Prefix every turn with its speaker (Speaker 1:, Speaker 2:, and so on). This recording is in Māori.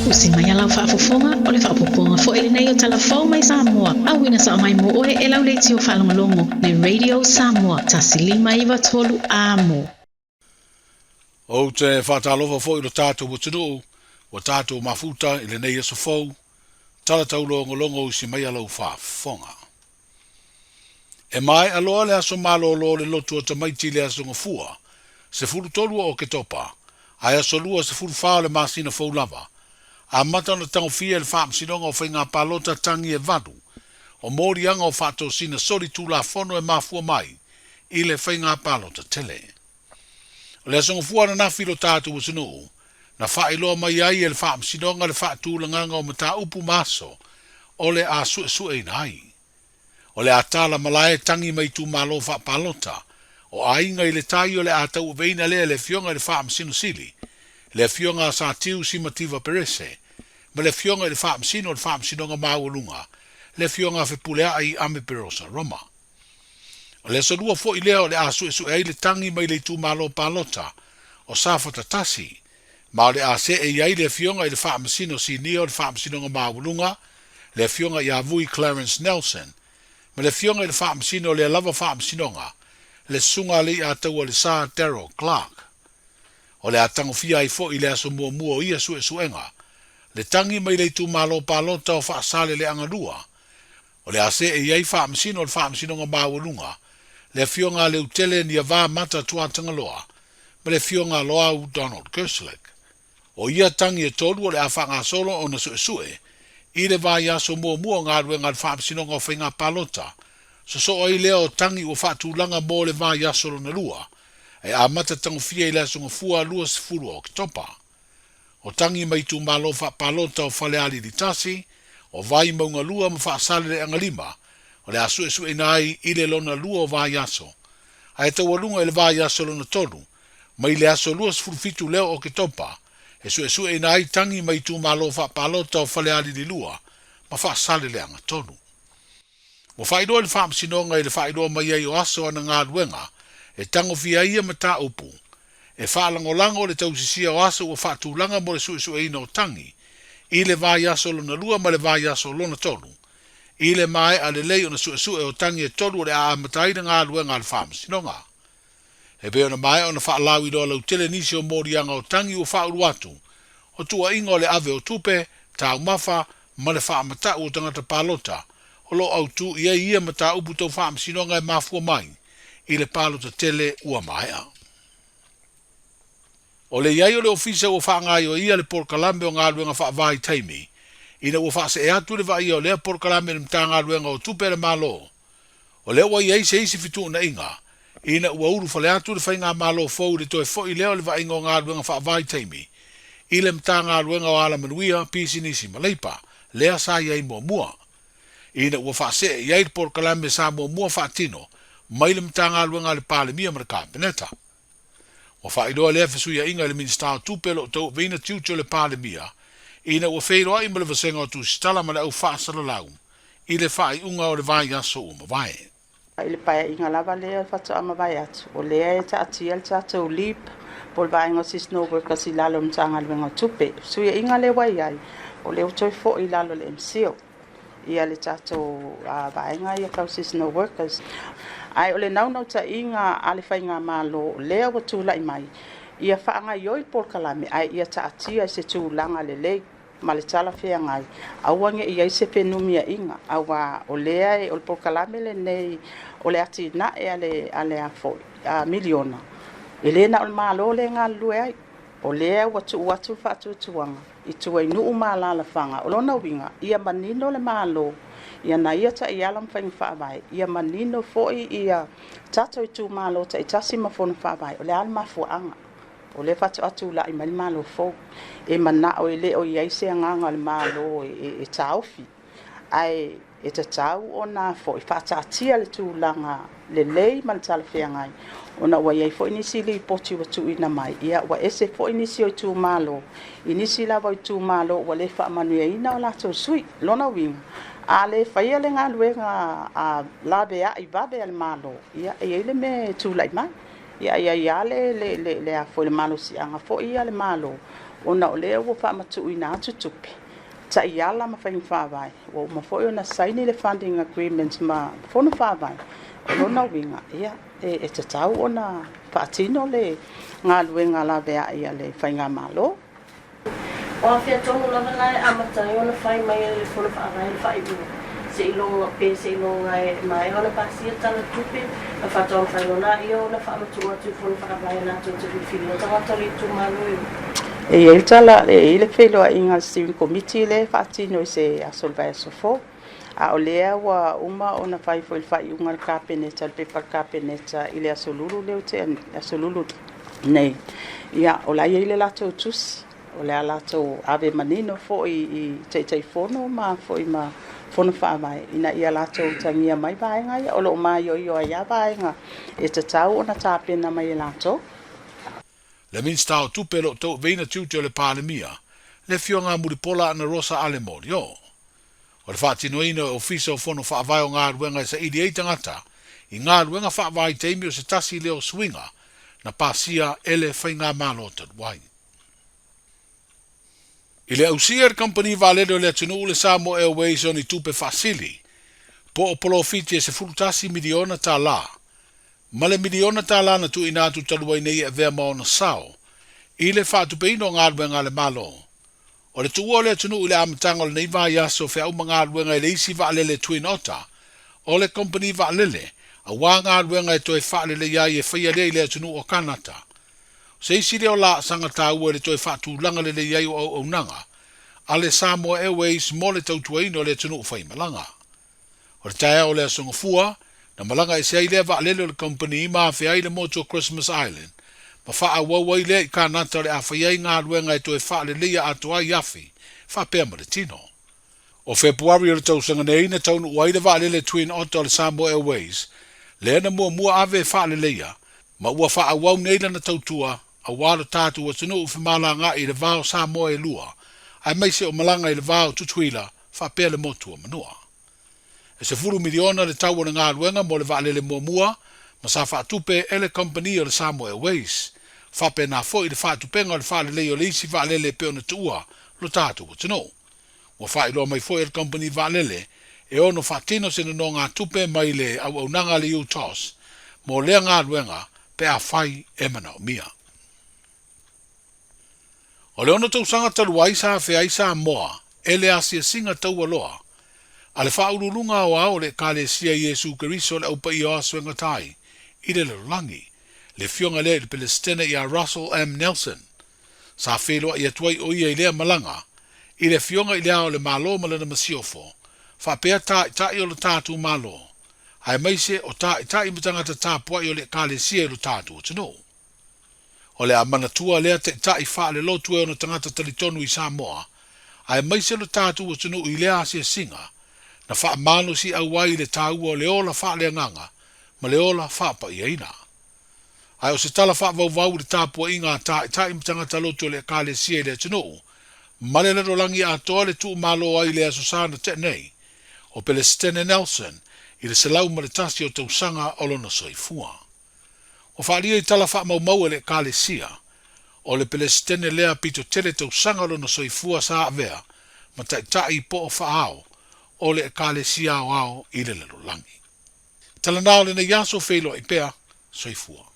Speaker 1: Usi mai alau whaafofonga o le whaapoponga fo ele nei o Tala Fou Mai Samoa. Awina sa o mai mo oe e lau leiti o whalongolongo le Radio Samoa tasilima iwa tolu amo.
Speaker 2: O te whātālofa fo i lo tātou watunu o tātou mafuta i le nei aso fou, tala tau longo usi mai alau whaafonga. E mai aloa le aso malo le lotu o tamaiti le aso ngafua, se furu tolua o ke topa, ai aso lua se furu whaa le masina fou lava, a mata na tango fia le whaam sinonga o whainga palota tangi e vadu, o mori anga o whaato sina sori tu la fono e mafua mai, i le whainga palota tele. O le aso ngafua na nafilo tātou wasunu, na whailoa mai ai e le whaam sinonga le whaatu langanga o mata upu maso, o le a sue nai. O le a tala malae tangi mai tu malo wha palota, o ainga i le tai o le a tau veina le fionga le whaam sino sili, le fionga sa tiu simativa perese, ma le fionga le whaam sinonga maulunga, le fionga fe pulea ai ame perosa Roma. O le solua fo i leo le a sue ai le tangi mai le tu malo palota, o safata tasi, ma le a se e ai le fionga i le whaam sino si nio le whaam sinonga maulunga, le fionga i a vui Clarence Nelson, ma le fionga i le whaam sino le lava whaam sinonga, le sunga le a taua le sa Daryl Clark. O le a tango fia i fo i le aso mua ia suenga, le tangi mai le tu malo palota o whaasale le angarua, o le a se e iai whaam sino le whaam sinonga maulunga, le fionga le utele ni a vā mata tua tangaloa, ma le fionga loa u Donald Kerslake. O ia tangi e tolu o le a whanga solo o na sue, i le vā yaso mua ngā ruenga le whaam sinonga o whainga palota, so ai leo tangi o whaatulanga mō le vā yaso na lua, e a mata tango fia i le aso ngafua lua sifuru o kitopa. O tangi mai tu malo wha palota o whaleali di tasi, o vai maunga lua ma whaasale le angalima, o le asu nai i le lona lua o vā yaso. A e tawalunga i le vā yaso lona tonu, mai le aso lua sifuru fitu leo o kitopa, e sue nai tangi mai tu malo wha palota o whaleali di lua, ma whaasale le anga tonu. Mo whaidoa le whaam sinonga i le whaidoa mai ai o aso ana ngā ruenga, e tango fia ia mata upu, e whaalangolango le tausisia o aso o whaatulanga mo le sue ina o tangi, i le vā yaso lona lua ma le vā yaso lona tonu, i le mai a le lei o na sue o tangi e tolu o le a matai na ngā ruenga le whaam sinonga. E beo na mai o na whaalawi doa lau tele nisi o morianga o tangi o whauru atu, o tua ingo le ave o tupe, tau mafa, ma le whaamata o tangata palota, o lo au tu ia mata upu tau whaam sinonga e mafua mai, i le palota tele ua maea. O le iai o le ofisa ua whaangai o ia le porkalambe o ngā ruenga whaavai taimi, ina ua whaase e atu le vai o lea porkalambe le mta ngā ruenga o tupe le malo. O lea ua iai se isi fitu na inga, ina ua uru whale atu le whai ngā malo fau le toe fo i leo le vai o ngā ruenga whaavai taimi, i le mta ngā ruenga o ala manuia, pisi nisi maleipa, lea sa iai mua. Ina ua whaase e iai le porkalambe sa mua whaatino, mai le mtanga luenga le pale mia mara kabineta. O whaidoa lea fesuia inga le minister tupelo tau veina tiuto le pale mia, ina ua whairoa ima le vasenga o tu stala ma le au whaasala lau, i le whai unga o le vai aso o mawai.
Speaker 3: I le paia inga lava lea whatu ama vai atu, o lea e ta atia le tatou lip, pol vai ingo si snow workers i lalo mtanga luenga tupe, suia inga le wai ai, o leo toi fo i lalo le MCO. Ia le tatou vaenga ia kau si snow workers. Ai ole nau ta inga ale whainga malo lea wa tūlai mai. Ia whaanga ioi porkalame ai ia ta atia se tūlanga le lei ma le tala whea ngai. Auange ia se penumia inga. Awa o lea e ole porkalame le nei ole ati na e ale a foi a miliona. E le na ole malo le ngā lue ai. O lea watu whatu tuanga. I tuai nuu maalala whanga. O lona winga, ia manino le malo. Ia na ia ta i alam whainga whaavai. Ia manino foi ia tato i tu malo ta i tasi mafona whaavai. O le alma fuanga. O le whatu atu la i mali malo fo. E mana o le o iai se nganga le malo e taufi. Ai e ta tau o na foi. Whata atia le tu langa le lei ma le tala whengai. Ona ua iai fo inisi li poti wa tu ina mai. Ia ua ese fo inisi o i tu malo. Inisi lava o i tu malo ua le wha manu e ina o lato sui. Lona winga. A le whaia le ngā luenga a labe a i vabe al malo. Ia e ele me tu lai mai. Ia le a fo le malo si anga fo ia le malo. ona o lea ua faamatuuina atu tupe taʻiala ma faigafaavai ua uma foʻi ona saini le funding agreements ma fono faavai o lona uiga ia e tatau ona faatino le galuega laveaʻi a le faiga malo.
Speaker 4: O afia tonu lava lai amatai ona fai mai le fono faavai le faaiʻua se ilonga pe se ilonga e mai ona pasia tala tupe a fatong fai lona io na faamatua tu fono faavai na tu tu fili tanga tali tu malu
Speaker 3: e ele tala e le feloaʻiga steering committee le faatino i se asolvaesofo a o lea ua uma ona fai foi le faaiʻuga le kapeneta le pepa le kapeneta i le asolulu leu te asolulu nei ia o lai ai le latou tusi o le a latou ave manino foʻi i taʻitaifono ma foʻi ma fono faavai ina ia latou tagia mai vaega ia o loo maioio ai a vaega e tatau ona tapena mai e latou.
Speaker 2: Le minsta o tupe lo tau veina tiuti o le palemia, le fionga muripola ana rosa alemori o. O le whaatinoina o fisa o fono whaavai o ngā ruenga e sa idi eitangata, i ngā ruenga whaavai teimi o se tasi leo swinga, na pasia ele whai ngā malota wai. I le ausier company valero le tunu le Samoa Airways o ni tupe fasili, po o polofiti e se fulutasi miliona ta la, ma le miliona tala na tu ina tu talua nei e vea maona sao, i le whaatu peino ngā ruenga le malo. O le tuua le tunu i le amatanga le nei vai aso fea uma ngā ruenga i le isi vaalele Twin Otter, o le company vaalele, a wā ngā ruenga e toi whaalele iai e whaia le i le tunu o Kanata. Se isi leo la sanga tā ua le toi whaatu langa le iai o au nanga, a le Samoa Airways mo le tautuaino le tunu o whaimalanga. O le tae o le asonga fua, na malanga e se ai lea vaalele o le company ma fe ai le moto Christmas Island, ma faa wawai lea i Kanata le a whaiai ngā ruenga e toi whaalele ia atua i afi, wha pēr ma le tino. O Februari o le tausanga nei na taunu uai le vaalele Twin Otter le Samoa Airways, lea na mua ave whaalele ia, ma ua faa wau nei na tautua, a walo tātu wa tunu ufimala ngā i le vāo Samoa e lua, ai maise o malanga i le vāo tutuila, wha pēr le motua manua. E se furu miliona le tau na ngā ruenga mo le vaalele mua, ma sa whaatupe ele company o le Samoa Airways, whape nā fo i le whaatupenga o le whaalele o le isi vaalele peo na tua, lo tātu wa tunu. Wa wha ilo mai fo i le company vaalele, e ono whaatino se no ngā tupe mai le au nanga le UTOS, mo lea ngā ruenga pe a whai e mana o mia. O le ono tau sanga talu aisa fe aisa moa, ele asia singa tau aloa, a le whaurulunga o ao le kale sia Iesu Keriso le aupa i o aswenga tai, i le langi, le fionga le Palestina i a Russell M. Nelson, sa wheloa i atuai o ia i lea malanga, i le fionga i lea o le malo malana masiofo, whapea ta i o le tātu malo, ai maise o ta i mutangata tāpua i o le kale sia i lo tātu o tino. O le amanatua lea ta i wha le lotu e o na tangata talitonu i Samoa, ai maise lo tātu o tino i lea asia singa, na wha mano si awai le tāua o le ola wha le nganga, ma le ola wha pa i aina. Ai o se tala wha vau le tāpua i ngā ta i mtangata lotu le kāle sia i le tino, ma le lero langi a toa le tu malo ai le asosana te nei, o Palestina Nelson, i le selau ma le tasi o tausanga o lona soifua. O whaalia i tala wha mau le kāle sia, o le Palestina lea pito tele tausanga o lona soifua sa avea, ma ta i po o whaao, o le kāle sia o ao i le lero langi. Tala nao le na yaso whelo i pea soifua.